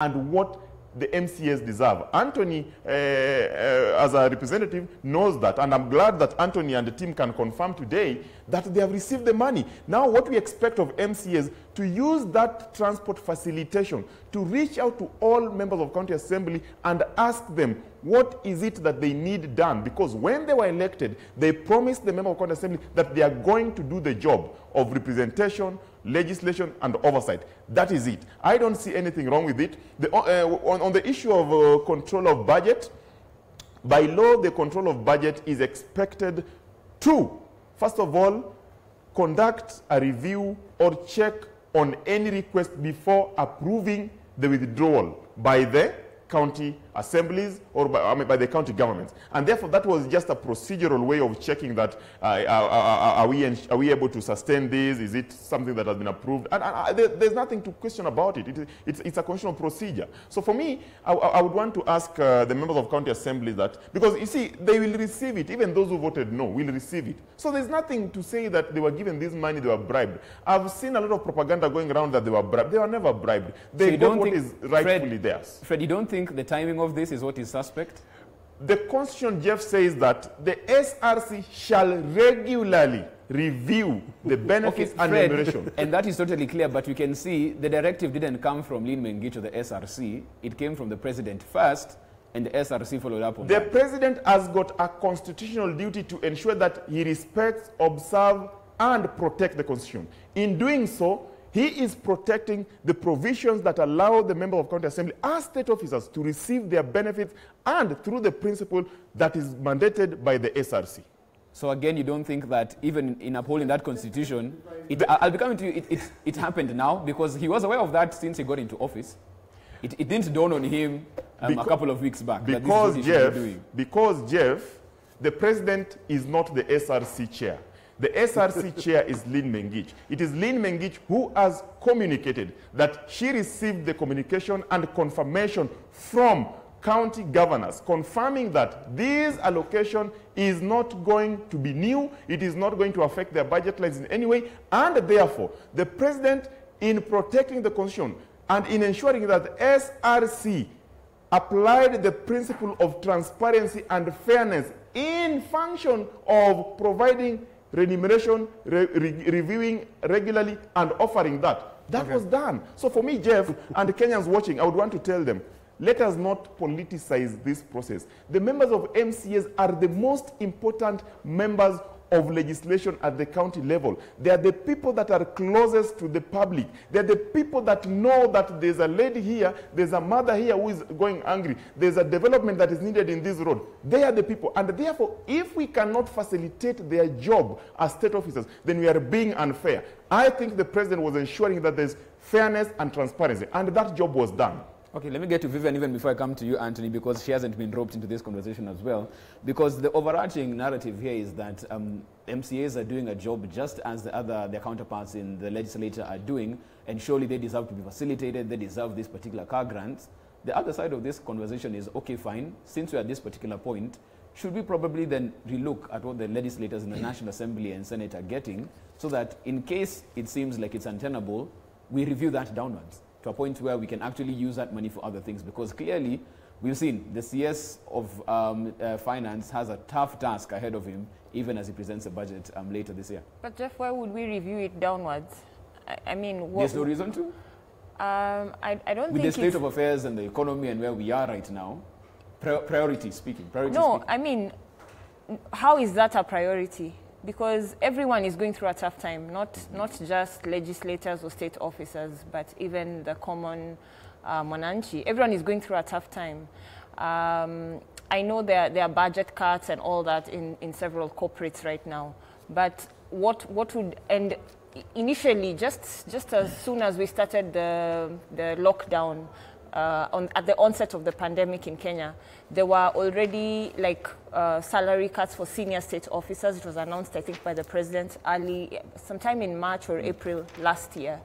and what the MCAs deserve. Anthony, as a representative, knows that, and I'm glad that Anthony and the team can confirm today that they have received the money. Now, what we expect of MCAs to use that transport facilitation to reach out to all members of county assembly and ask them what is it that they need done, because when they were elected, they promised the member of county assembly that they are going to do the job of representation, legislation, and oversight. That is it. I don't see anything wrong with it. On the issue of control of budget, by law, the control of budget is expected to, first of all, conduct a review or check on any request before approving the withdrawal by the county assemblies or by the county governments. And therefore, that was just a procedural way of checking that are we able to sustain this? Is it something that has been approved? And there's nothing to question about it. It's a constitutional procedure. So for me, I would want to ask the members of county assemblies that, because you see, they will receive it. Even those who voted no will receive it. So there's nothing to say that they were given this money, they were bribed. I've seen a lot of propaganda going around that they were bribed. They were never bribed. They got what is rightfully theirs. Fred, you don't think the timing of this is what is suspect? The Constitution, Jeff, says that the SRC shall regularly review the benefits and remuneration. And that is totally clear, but you can see the directive didn't come from Lynn Mengich or the SRC. It came from the president first, and the SRC followed up on that. The president has got a constitutional duty to ensure that he respects, observes, and protects the Constitution. In doing so, he is protecting the provisions that allow the member of county assembly as state officers to receive their benefits and through the principle that is mandated by the SRC. So again, you don't think that even in upholding that constitution, I'll be coming to you, it happened now because he was aware of that since he got into office. It didn't dawn on him a couple of weeks back. Because, Jeff, the president is not the SRC chair. The SRC chair is Lynn Mengich. It is Lynn Mengich who has communicated that she received the communication and confirmation from county governors, confirming that this allocation is not going to be new, it is not going to affect their budget lines in any way, and therefore, the president, in protecting the Constitution and in ensuring that SRC applied the principle of transparency and fairness in function of providing remuneration, reviewing regularly, and offering that. That was done. So for me, Jeff, and the Kenyans watching, I would want to tell them, let us not politicize this process. The members of MCAs are the most important members of legislation at the county level. They are the people that are closest to the public. They are the people that know that there's a lady here, there's a mother here who is going angry, there's a development that is needed in this road. They are the people. And therefore, if we cannot facilitate their job as state officers, then we are being unfair. I think the president was ensuring that there's fairness and transparency, and that job was done. Okay, let me get to Vivian even before I come to you, Anthony, because she hasn't been roped into this conversation as well. Because the overarching narrative here is that MCAs are doing a job just as their counterparts in the legislature are doing, and surely they deserve to be facilitated, they deserve this particular car grants. The other side of this conversation is, okay, fine, since we're at this particular point, should we probably then relook at what the legislators in the National Assembly and Senate are getting, so that in case it seems like it's untenable, we review that downwards to a point where we can actually use that money for other things? Because clearly, we've seen the CS of Finance has a tough task ahead of him, even as he presents a budget later this year. But Jeff, why would we review it downwards? I mean, there's no reason to? I don't think with the state of affairs and the economy and where we are right now, priority speaking. I mean, how is that a priority? Because everyone is going through a tough time, not just legislators or state officers, but even the common mwananchi. Everyone is going through a tough time. I know there are budget cuts and all that in several corporates right now. But what would, and initially, just as soon as we started the lockdown, at the onset of the pandemic in Kenya, there were already salary cuts for senior state officers. It was announced, I think, by the president sometime in March or April last year.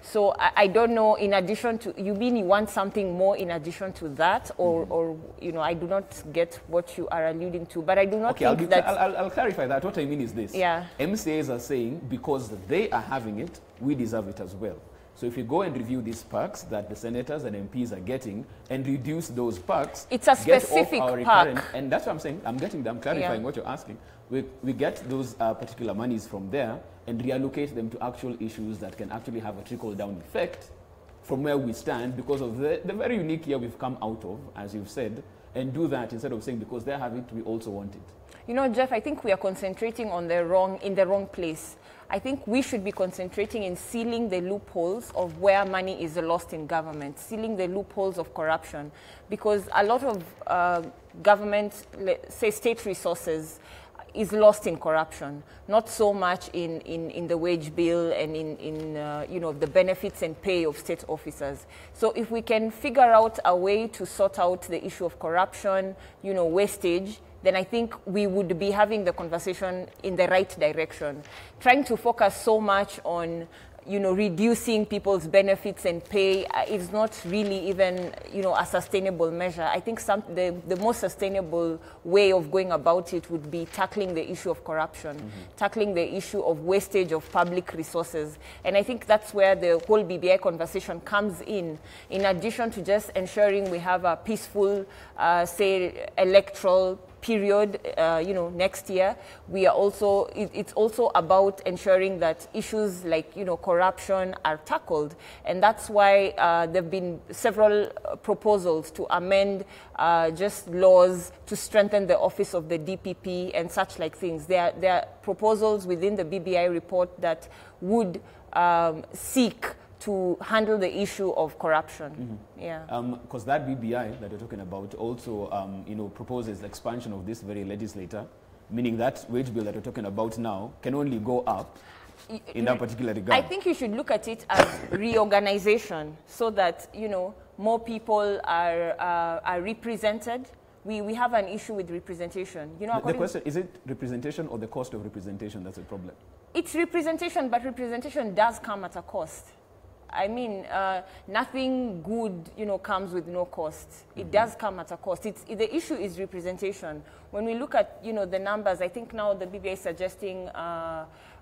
So I don't know, in addition to, you mean you want something more in addition to that, or I do not get what you are alluding to, but I do not think that... I'll clarify that. What I mean is this. Yeah. MCAs are saying because they are having it, we deserve it as well. So if you go and review these perks that the senators and MPs are getting and reduce those perks, it's a get off specific our recurrent, perk. and that's what I'm saying. I'm clarifying what you're asking. We get those particular monies from there and reallocate them to actual issues that can actually have a trickle-down effect from where we stand because of the very unique year we've come out of, as you've said, and do that instead of saying because they have it, we also want it. You know, Jeff, I think we are concentrating on in the wrong place. I think we should be concentrating in sealing the loopholes of where money is lost in government, sealing the loopholes of corruption, because a lot of government, say state resources, is lost in corruption, not so much in the wage bill and in you know, the benefits and pay of state officers. So if we can figure out a way to sort out the issue of corruption, you know, wastage, then I think we would be having the conversation in the right direction. Trying to focus so much on, you know, reducing people's benefits and pay is not really even, you know, a sustainable measure. I think the most sustainable way of going about it would be tackling the issue of corruption, tackling the issue of wastage of public resources. And I think that's where the whole BBI conversation comes in addition to just ensuring we have a peaceful, say, electoral period, you know, next year. We are also, it's also about ensuring that issues like, you know, corruption are tackled. And that's why there have been several proposals to amend just laws to strengthen the office of the DPP and such like things. There are proposals within the BBI report that would seek to handle the issue of corruption. Yeah. Because that BBI that you're talking about also, you know, proposes expansion of this very legislator, meaning that wage bill that you're talking about now can only go up in that particular regard. I think you should look at it as reorganization so that, you know, more people are represented. We have an issue with representation. You know, the question, is it representation or the cost of representation that's a problem? It's representation, but representation does come at a cost. I mean, nothing good, you know, comes with no cost. It does come at a cost. The issue is representation. When we look at, you know, the numbers, I think now the BBI is suggesting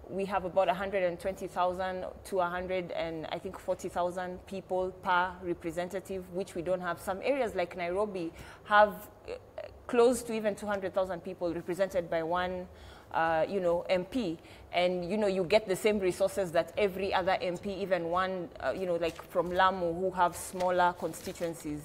we have about 120,000 to 40,000 people per representative, which we don't have. Some areas like Nairobi have close to even 200,000 people represented by one you know, MP, and you know, you get the same resources that every other MP, even one, you know, like from Lamu, who have smaller constituencies.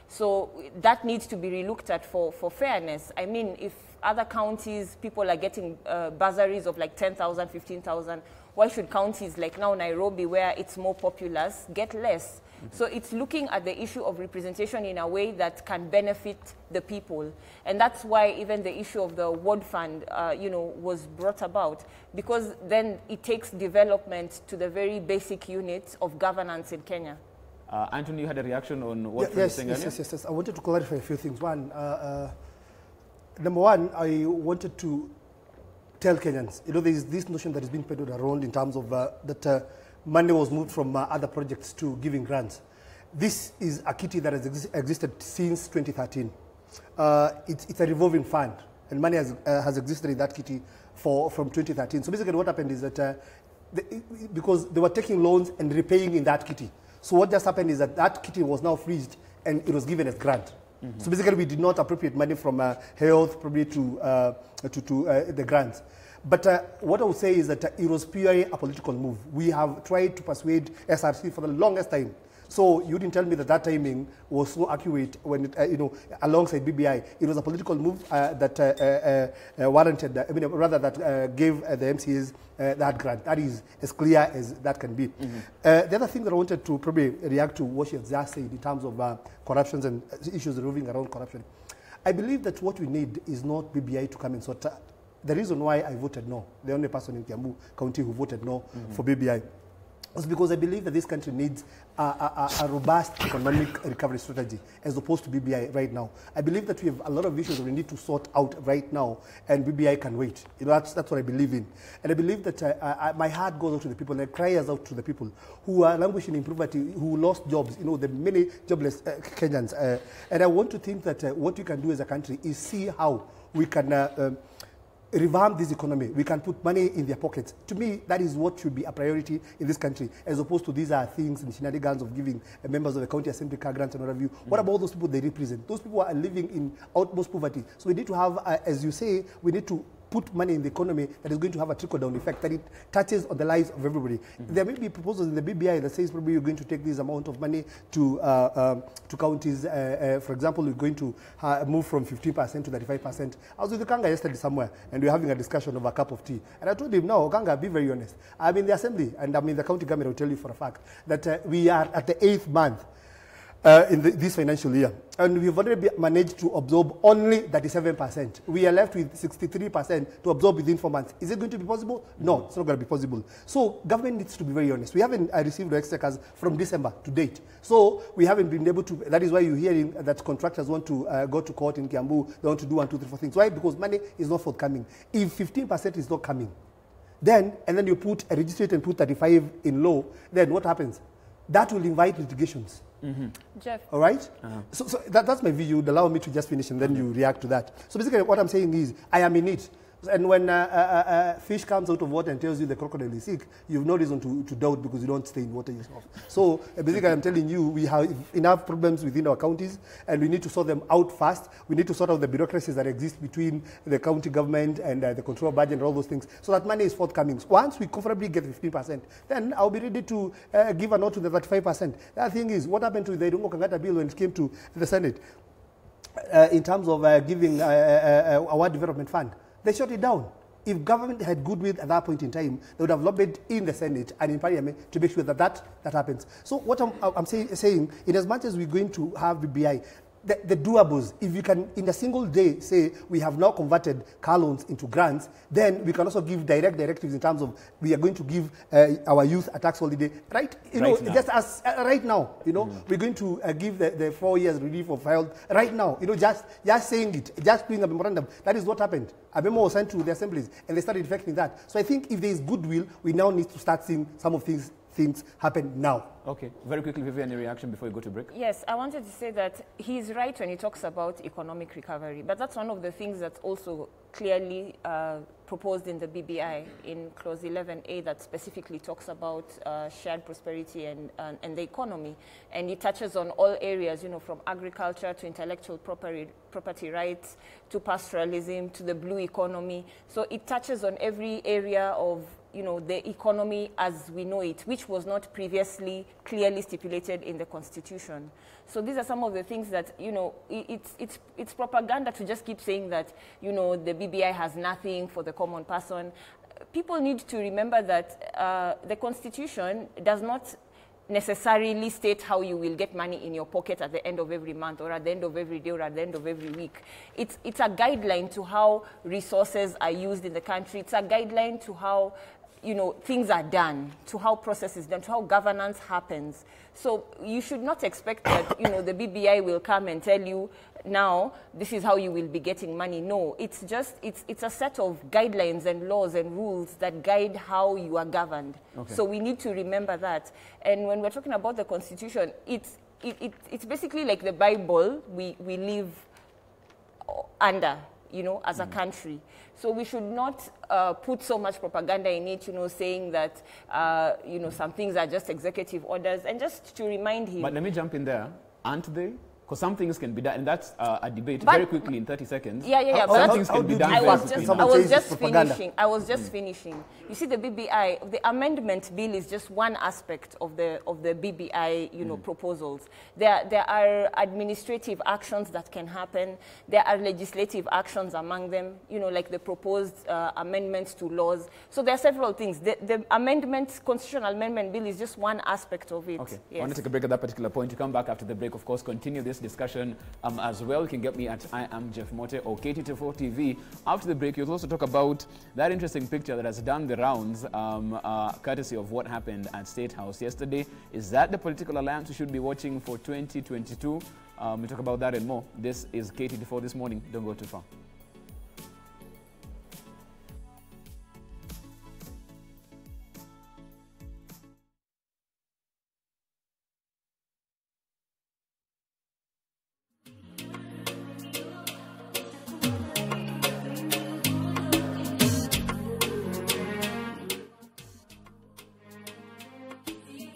So that needs to be relooked at for fairness. I mean, if other counties, people are getting bursaries of like 10,000, 15,000, why should counties like now Nairobi, where it's more populous, get less? So it's looking at the issue of representation in a way that can benefit the people. And that's why even the issue of the ward fund, you know, was brought about, because then it takes development to the very basic units of governance in Kenya. Anthony, you had a reaction on what you were saying earlier? Yes. I wanted to clarify a few things. One, number one, I wanted to tell Kenyans, you know, there is this notion that has been peddled around in terms of that money was moved from other projects to giving grants. This is a kitty that has existed since 2013. It's a revolving fund, and money has existed in that kitty from 2013. So basically what happened is that because they were taking loans and repaying in that kitty. So what just happened is that kitty was now freezed and it was given as grant. So basically we did not appropriate money from health probably to the grants. But what I would say is that it was purely a political move. We have tried to persuade SRC for the longest time. So you didn't tell me that timing was so accurate when it, you know, alongside BBI. It was a political move that warranted, that gave the MCAs that grant. That is as clear as that can be. The other thing that I wanted to probably react to what you have just said in terms of corruptions and issues revolving around corruption. I believe that what we need is not BBI to come and sort. The reason why I voted no, the only person in Kiambu County who voted no for BBI, was because I believe that this country needs a robust economic recovery strategy as opposed to BBI right now. I believe that we have a lot of issues that we need to sort out right now, and BBI can wait. You know, that's what I believe in. And I believe that my heart goes out to the people, and it cries out to the people who are languishing in poverty, who lost jobs, you know, the many jobless Kenyans. And I want to think that what we can do as a country is see how we can revamp this economy. We can put money in their pockets. To me, that is what should be a priority in this country, as opposed to these are things and shenanigans of giving members of the county assembly car grants and what have you. What about those people they represent? Those people are living in utmost poverty. So we need to have, as you say, we need to put money in the economy that is going to have a trickle-down effect, that it touches on the lives of everybody. There may be proposals in the BBI that says probably you're going to take this amount of money to counties. For example, we're going to move from 15% to 35%. I was with Okanga yesterday somewhere, and we were having a discussion over a cup of tea. And I told him, no, Okanga, be very honest. I'm in the assembly, and I'm in the county government. I'll tell you for a fact that we are at the 8th month in this financial year. And we've already managed to absorb only 37%. We are left with 63% to absorb within 4 months. Is it going to be possible? No, it's not going to be possible. So government needs to be very honest. We haven't received exchequers from December to date. So we haven't been able to, that is why you're hearing that contractors want to go to court in Kiambu. They want to do 1, 2, 3, 4 things. Why? Because money is not forthcoming. If 15% is not coming, then you put a registrate and put 35 in law, then what happens? That will invite litigations. Jeff. All right? So that's my view. You'd allow me to just finish and then you react to that. So basically what I'm saying is, I am in it. And when a fish comes out of water and tells you the crocodile is sick, you have no reason to doubt because you don't stay in water yourself. So basically I'm telling you, we have enough problems within our counties and we need to sort them out fast. We need to sort out the bureaucracies that exist between the county government and the control budget and all those things so that money is forthcoming. Once we comfortably get 15%, then I'll be ready to give a note to the 35%. The other thing is, what happened to the Irungo Kangata bill when it came to the Senate in terms of giving a ward development fund? They shut it down. If government had goodwill at that point in time, they would have lobbied in the Senate and in Parliament to make sure that happens. So what I'm saying, in as much as we're going to have BBI, the doables, if you can in a single day say we have now converted car loans into grants, then we can also give directives in terms of we are going to give our youth a tax holiday, right? Just as right now, we're going to give the 4 years relief of health right now. Just saying it, just doing a memorandum. That is what happened. A memo was sent to the assemblies, and they started effecting that. So I think if there is goodwill, we now need to start seeing some of these things happen now. Okay, very quickly, Vivian, any reaction before we go to break? Yes, I wanted to say that he's right when he talks about economic recovery, but that's one of the things that's also clearly proposed in the BBI in Clause 11A that specifically talks about shared prosperity and the economy. And it touches on all areas, from agriculture to intellectual property rights to pastoralism to the blue economy. So it touches on every area of the economy as we know it, which was not previously clearly stipulated in the Constitution. So these are some of the things that, it's propaganda to just keep saying that, the BBI has nothing for the common person. People need to remember that the Constitution does not necessarily state how you will get money in your pocket at the end of every month or at the end of every day or at the end of every week. It's a guideline to how resources are used in the country. It's a guideline to how things are done, to how process is done, to how governance happens. So you should not expect that, the BBI will come and tell you, now, this is how you will be getting money. No, it's a set of guidelines and laws and rules that guide how you are governed. Okay. So we need to remember that. And when we're talking about the Constitution, it's basically like the Bible we live under, as a country. So we should not put so much propaganda in it, saying that, some things are just executive orders. And just to remind him... But let me jump in there. Aren't they? Because some things can be done, and that's a debate very quickly in 30 seconds. Yeah. Some things can be done very quickly. I was just finishing. You see, the BBI, the amendment bill is just one aspect of the BBI, proposals. There are administrative actions that can happen. There are legislative actions among them, like the proposed amendments to laws. So there are several things. The constitutional amendment bill is just one aspect of it. Okay. Yes. I want to take a break at that particular point. You come back after the break, of course, continue this discussion as well. You can get me at I am Jeff Mote or KTT4 TV. After the break, you'll also talk about that interesting picture that has done the rounds, courtesy of what happened at State House yesterday. Is that the political alliance we should be watching for 2022? We talk about that and more. This is KTT4 This Morning. Don't go too far.